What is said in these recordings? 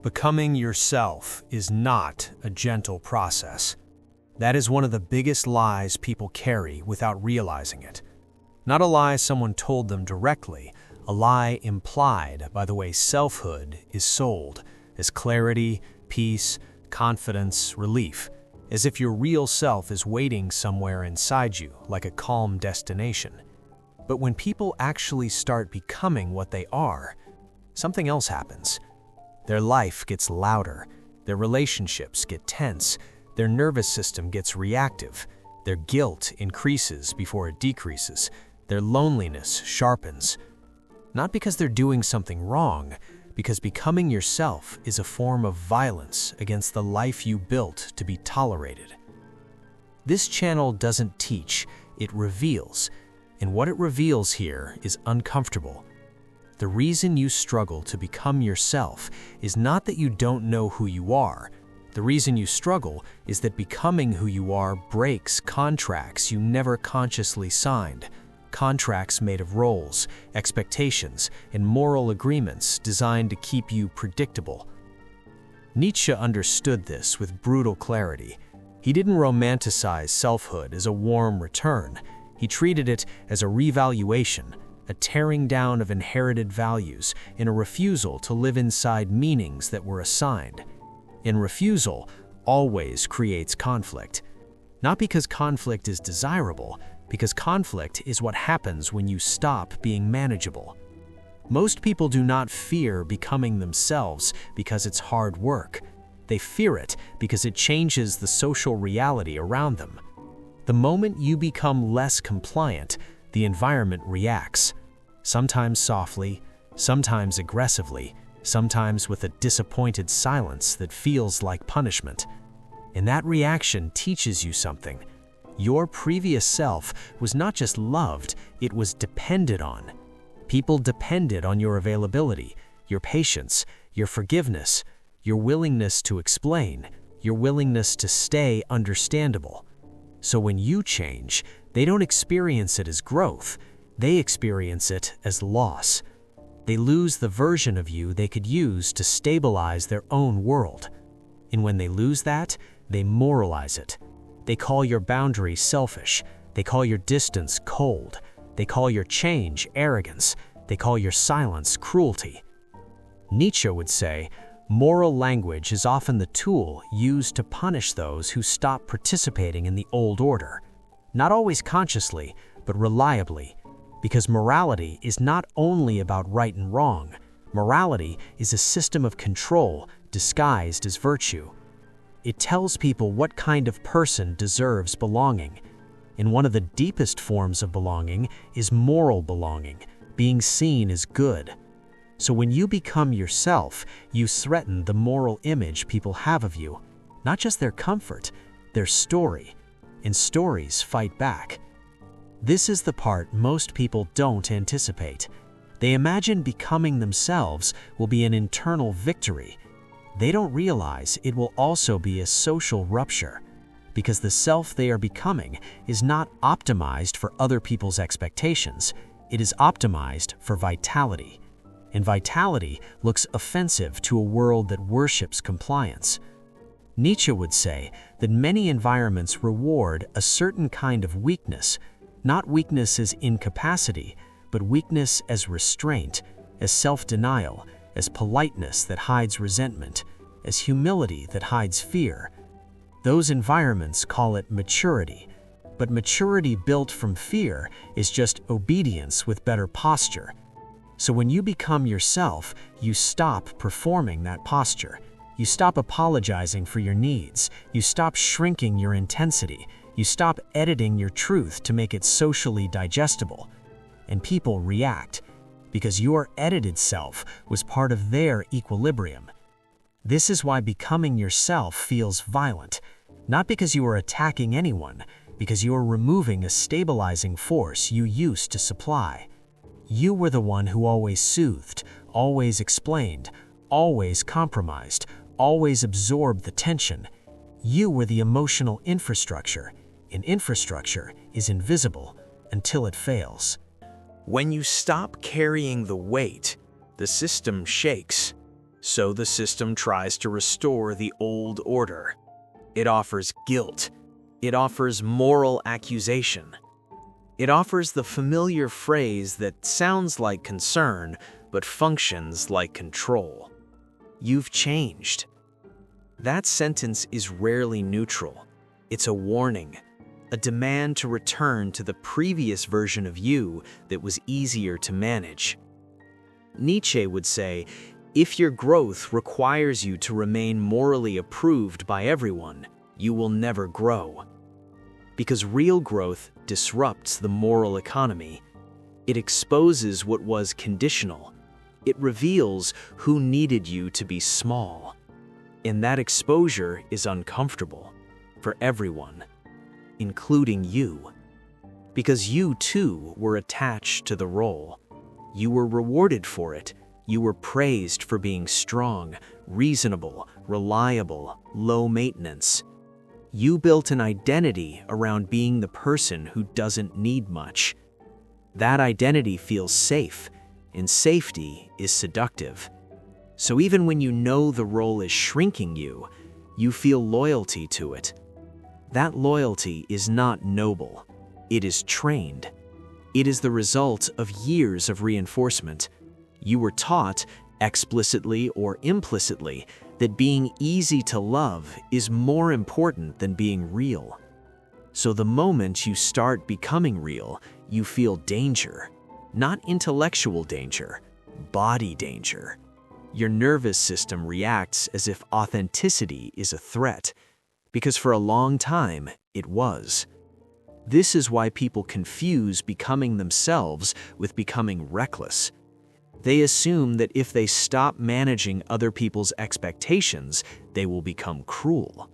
Becoming yourself is not a gentle process. That is one of the biggest lies people carry without realizing it. Not a lie someone told them directly, a lie implied by the way selfhood is sold as clarity, peace, confidence, relief, as if your real self is waiting somewhere inside you, like a calm destination. But when people actually start becoming what they are, something else happens. Their life gets louder, their relationships get tense, their nervous system gets reactive, their guilt increases before it decreases, their loneliness sharpens. Not because they're doing something wrong, because becoming yourself is a form of violence against the life you built to be tolerated. This channel doesn't teach, it reveals, and what it reveals here is uncomfortable. The reason you struggle to become yourself is not that you don't know who you are. The reason you struggle is that becoming who you are breaks contracts you never consciously signed. Contracts made of roles, expectations, and moral agreements designed to keep you predictable. Nietzsche understood this with brutal clarity. He didn't romanticize selfhood as a warm return. He treated it as a revaluation, a tearing down of inherited values, and a refusal to live inside meanings that were assigned. And refusal always creates conflict. Not because conflict is desirable, because conflict is what happens when you stop being manageable. Most people do not fear becoming themselves because it's hard work. They fear it because it changes the social reality around them. The moment you become less compliant, the environment reacts. Sometimes softly, sometimes aggressively, sometimes with a disappointed silence that feels like punishment. And that reaction teaches you something. Your previous self was not just loved, it was depended on. People depended on your availability, your patience, your forgiveness, your willingness to explain, your willingness to stay understandable. So when you change, they don't experience it as growth, they experience it as loss. They lose the version of you they could use to stabilize their own world. And when they lose that, they moralize it. They call your boundary selfish. They call your distance cold. They call your change arrogance. They call your silence cruelty. Nietzsche would say, moral language is often the tool used to punish those who stop participating in the old order. Not always consciously, but reliably. Because morality is not only about right and wrong. Morality is a system of control disguised as virtue. It tells people what kind of person deserves belonging. And one of the deepest forms of belonging is moral belonging, being seen as good. So when you become yourself, you threaten the moral image people have of you, not just their comfort, their story. And stories fight back. This is the part most people don't anticipate. They imagine becoming themselves will be an internal victory. They don't realize it will also be a social rupture, because the self they are becoming is not optimized for other people's expectations. It is optimized for vitality. And vitality looks offensive to a world that worships compliance. Nietzsche would say that many environments reward a certain kind of weakness, not weakness as incapacity, but weakness as restraint, as self-denial, as politeness that hides resentment, as humility that hides fear. Those environments call it maturity, but maturity built from fear is just obedience with better posture. So when you become yourself, you stop performing that posture. You stop apologizing for your needs. You stop shrinking your intensity. You stop editing your truth to make it socially digestible. And people react, because your edited self was part of their equilibrium. This is why becoming yourself feels violent, not because you are attacking anyone, because you are removing a stabilizing force you used to supply. You were the one who always soothed, always explained, always compromised, always absorbed the tension. You were the emotional infrastructure, and infrastructure is invisible until it fails. When you stop carrying the weight, the system shakes. So the system tries to restore the old order. It offers guilt. It offers moral accusation. It offers the familiar phrase that sounds like concern, but functions like control. You've changed. That sentence is rarely neutral. It's a warning, a demand to return to the previous version of you that was easier to manage. Nietzsche would say, if your growth requires you to remain morally approved by everyone, you will never grow. Because real growth disrupts the moral economy. It exposes what was conditional. It reveals who needed you to be small. And that exposure is uncomfortable for everyone, including you. Because you too were attached to the role. You were rewarded for it. You were praised for being strong, reasonable, reliable, low maintenance. You built an identity around being the person who doesn't need much. That identity feels safe, and safety is seductive. So even when you know the role is shrinking you, you feel loyalty to it. That loyalty is not noble. It is trained. It is the result of years of reinforcement. You were taught, explicitly or implicitly, that being easy to love is more important than being real. So the moment you start becoming real, you feel danger. Not intellectual danger, body danger. Your nervous system reacts as if authenticity is a threat, because for a long time, it was. This is why people confuse becoming themselves with becoming reckless. They assume that if they stop managing other people's expectations, they will become cruel.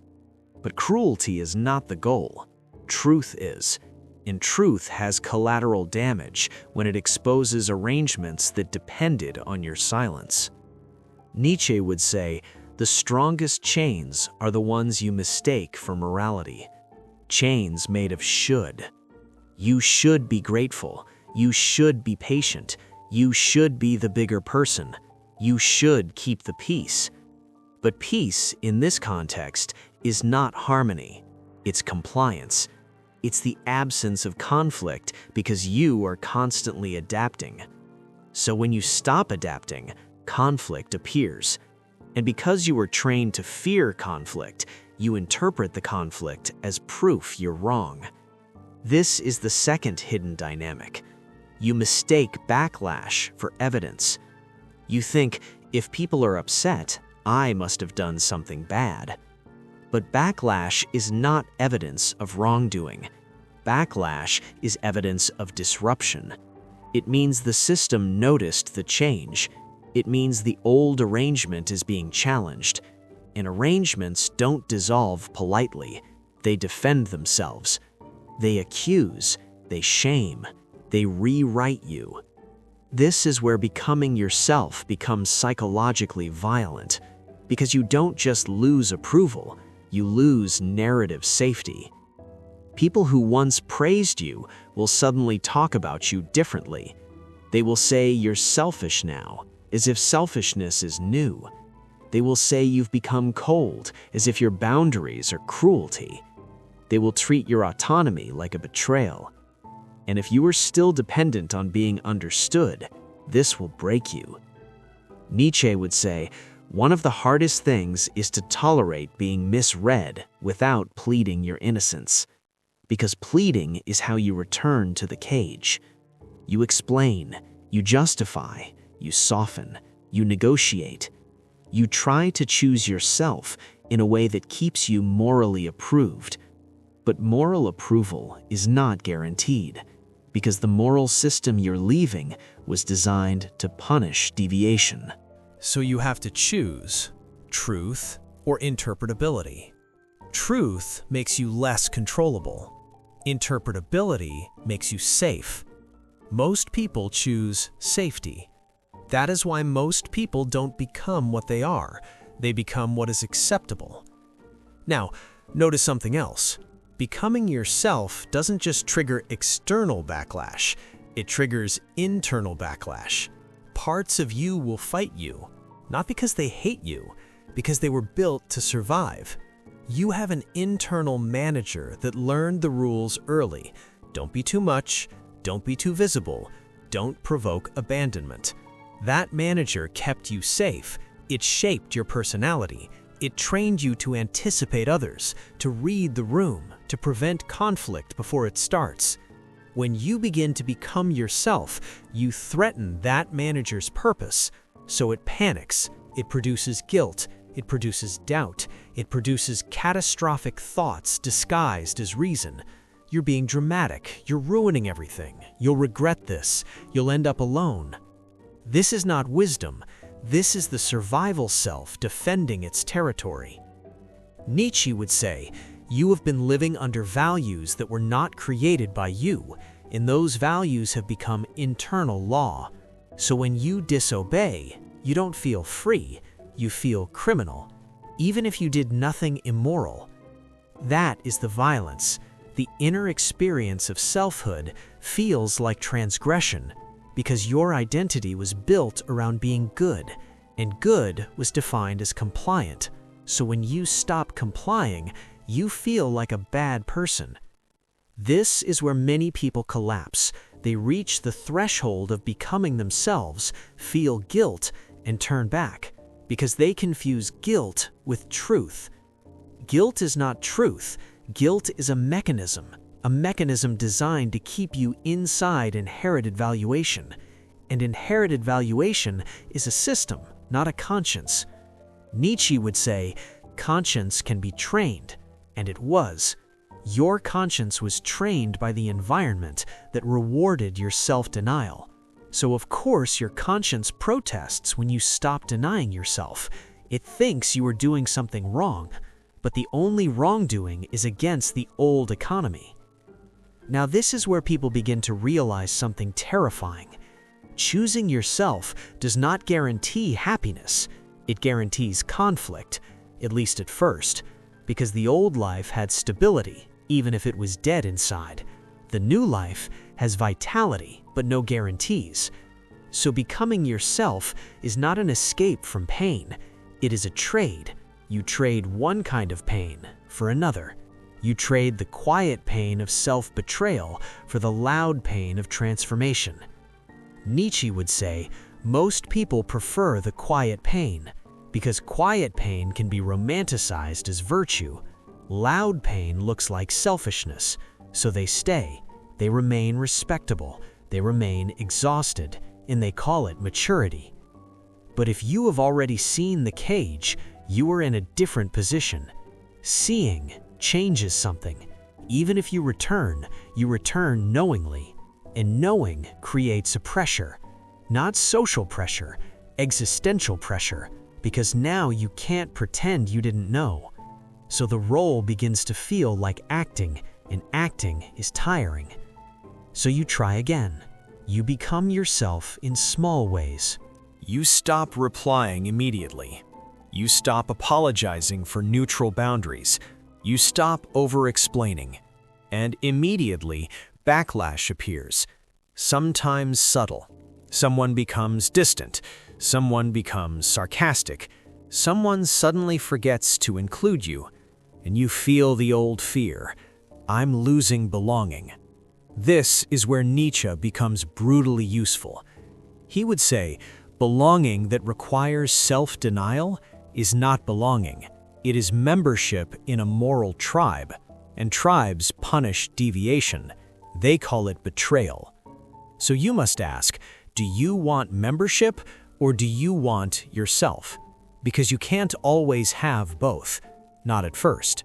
But cruelty is not the goal. Truth is. And truth has collateral damage when it exposes arrangements that depended on your silence. Nietzsche would say, the strongest chains are the ones you mistake for morality. Chains made of should. You should be grateful. You should be patient. You should be the bigger person. You should keep the peace. But peace, in this context, is not harmony. It's compliance. It's the absence of conflict because you are constantly adapting. So when you stop adapting, conflict appears. And because you were trained to fear conflict, you interpret the conflict as proof you're wrong. This is the second hidden dynamic. You mistake backlash for evidence. You think, if people are upset, I must have done something bad. But backlash is not evidence of wrongdoing. Backlash is evidence of disruption. It means the system noticed the change. It means the old arrangement is being challenged. And arrangements don't dissolve politely. They defend themselves. They accuse. They shame. They rewrite you. This is where becoming yourself becomes psychologically violent, because you don't just lose approval, you lose narrative safety. People who once praised you will suddenly talk about you differently. They will say you're selfish now, as if selfishness is new. They will say you've become cold, as if your boundaries are cruelty. They will treat your autonomy like a betrayal. And if you are still dependent on being understood, this will break you. Nietzsche would say, one of the hardest things is to tolerate being misread without pleading your innocence. Because pleading is how you return to the cage. You explain, you justify, you soften, you negotiate. You try to choose yourself in a way that keeps you morally approved. But moral approval is not guaranteed, because the moral system you're leaving was designed to punish deviation. So you have to choose truth or interpretability. Truth makes you less controllable. Interpretability makes you safe. Most people choose safety. That is why most people don't become what they are. They become what is acceptable. Now, notice something else. Becoming yourself doesn't just trigger external backlash, it triggers internal backlash. Parts of you will fight you. not because they hate you, because they were built to survive. You have an internal manager that learned the rules early. Don't be too much, don't be too visible, don't provoke abandonment. That manager kept you safe. It shaped your personality. It trained you to anticipate others, to read the room, to prevent conflict before it starts. When you begin to become yourself, you threaten that manager's purpose, so it panics, it produces guilt, it produces doubt, it produces catastrophic thoughts disguised as reason. You're being dramatic, you're ruining everything, you'll regret this, you'll end up alone. This is not wisdom, this is the survival self defending its territory. Nietzsche would say, you have been living under values that were not created by you, and those values have become internal law. So when you disobey, you don't feel free, you feel criminal, even if you did nothing immoral. That is the violence. The inner experience of selfhood feels like transgression because your identity was built around being good, and good was defined as compliant. So when you stop complying, you feel like a bad person. This is where many people collapse. They reach the threshold of becoming themselves, feel guilt, and turn back, because they confuse guilt with truth. Guilt is not truth. Guilt is a mechanism designed to keep you inside inherited valuation. And inherited valuation is a system, not a conscience. Nietzsche would say, conscience can be trained, and it was. Your conscience was trained by the environment that rewarded your self-denial. So of course your conscience protests when you stop denying yourself. It thinks you are doing something wrong, but the only wrongdoing is against the old economy. Now this is where people begin to realize something terrifying. Choosing yourself does not guarantee happiness. It guarantees conflict, at least at first, because the old life had stability, even if it was dead inside. The new life has vitality, but no guarantees. So becoming yourself is not an escape from pain. It is a trade. You trade one kind of pain for another. You trade the quiet pain of self-betrayal for the loud pain of transformation. Nietzsche would say, most people prefer the quiet pain, because quiet pain can be romanticized as virtue. Loud pain looks like selfishness, so they stay. They remain respectable, they remain exhausted, and they call it maturity. But if you have already seen the cage, you are in a different position. Seeing changes something. Even if you return knowingly. And knowing creates a pressure. Not social pressure, existential pressure, because now you can't pretend you didn't know. So the role begins to feel like acting, and acting is tiring. So you try again. You become yourself in small ways. You stop replying immediately. You stop apologizing for neutral boundaries. You stop over-explaining. And immediately, backlash appears. Sometimes subtle. Someone becomes distant. Someone becomes sarcastic. Someone suddenly forgets to include you. And you feel the old fear. I'm losing belonging. This is where Nietzsche becomes brutally useful. He would say, belonging that requires self-denial is not belonging. It is membership in a moral tribe, and tribes punish deviation. They call it betrayal. So you must ask, do you want membership or do you want yourself? Because you can't always have both, not at first.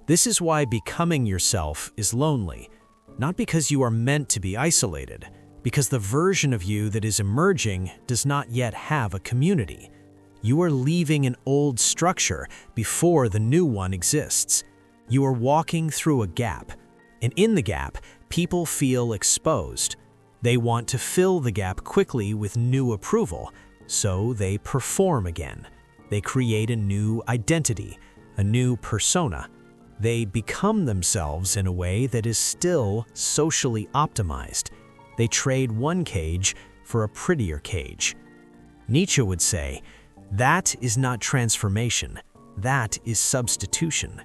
This is why becoming yourself is lonely, not because you are meant to be isolated, because the version of you that is emerging does not yet have a community. You are leaving an old structure before the new one exists. You are walking through a gap, and in the gap, people feel exposed. They want to fill the gap quickly with new approval, so they perform again. They create a new identity, a new persona. They become themselves in a way that is still socially optimized. They trade one cage for a prettier cage. Nietzsche would say, That is not transformation. That is substitution.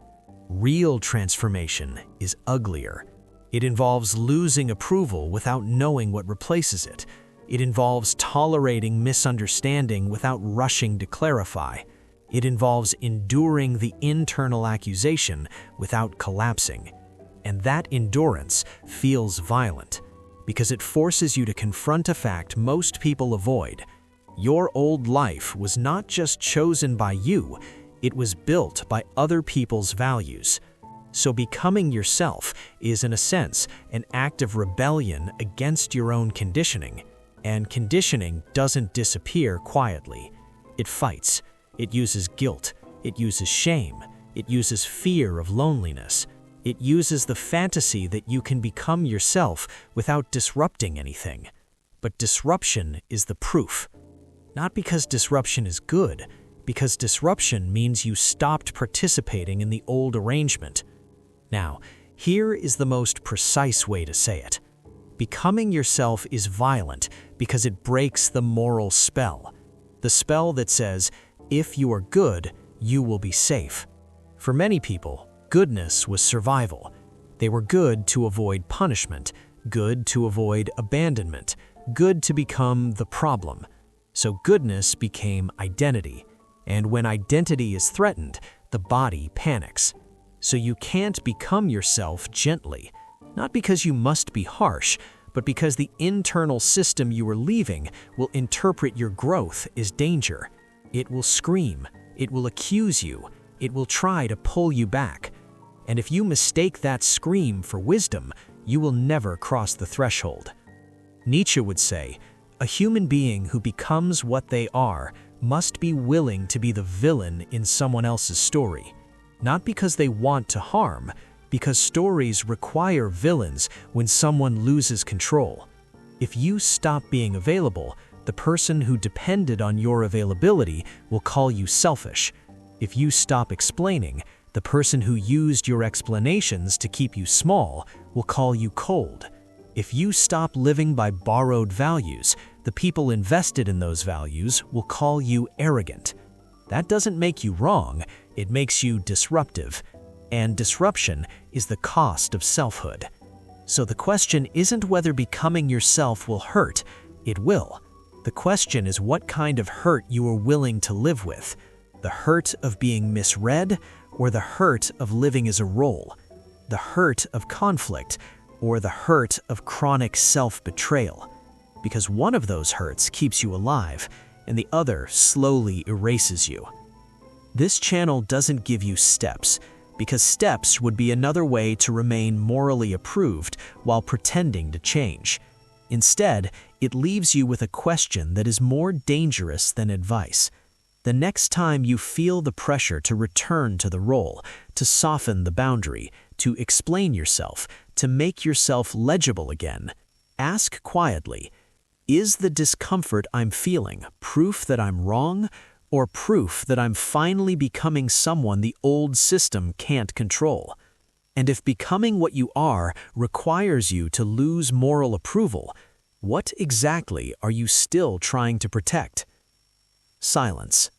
Real transformation is uglier. It involves losing approval without knowing what replaces it. It involves tolerating misunderstanding without rushing to clarify. It involves enduring the internal accusation without collapsing. And that endurance feels violent because it forces you to confront a fact most people avoid. Your old life was not just chosen by you, it was built by other people's values. So becoming yourself is, in a sense, an act of rebellion against your own conditioning. And conditioning doesn't disappear quietly. It fights. It uses guilt. It uses shame. It uses fear of loneliness. It uses the fantasy that you can become yourself without disrupting anything. But disruption is the proof. Not because disruption is good, because disruption means you stopped participating in the old arrangement. Now, here is the most precise way to say it. Becoming yourself is violent because it breaks the moral spell. The spell that says, if you are good, you will be safe. For many people, goodness was survival. They were good to avoid punishment, good to avoid abandonment, good to become the problem. So goodness became identity. And when identity is threatened, the body panics. So you can't become yourself gently, not because you must be harsh, but because the internal system you are leaving will interpret your growth as danger. It will scream, it will accuse you, it will try to pull you back. And if you mistake that scream for wisdom, you will never cross the threshold. Nietzsche would say, a human being who becomes what they are must be willing to be the villain in someone else's story. Not because they want to harm, because stories require villains when someone loses control. If you stop being available, the person who depended on your availability will call you selfish. If you stop explaining, the person who used your explanations to keep you small will call you cold. If you stop living by borrowed values, the people invested in those values will call you arrogant. That doesn't make you wrong, it makes you disruptive. And disruption is the cost of selfhood. So the question isn't whether becoming yourself will hurt, it will. The question is what kind of hurt you are willing to live with. The hurt of being misread, or the hurt of living as a role. The hurt of conflict, or the hurt of chronic self-betrayal. Because one of those hurts keeps you alive, and the other slowly erases you. This channel doesn't give you steps, because steps would be another way to remain morally approved while pretending to change. Instead, it leaves you with a question that is more dangerous than advice. The next time you feel the pressure to return to the role, to soften the boundary, to explain yourself, to make yourself legible again, ask quietly, is the discomfort I'm feeling proof that I'm wrong, or proof that I'm finally becoming someone the old system can't control? And if becoming what you are requires you to lose moral approval, what exactly are you still trying to protect? Silence.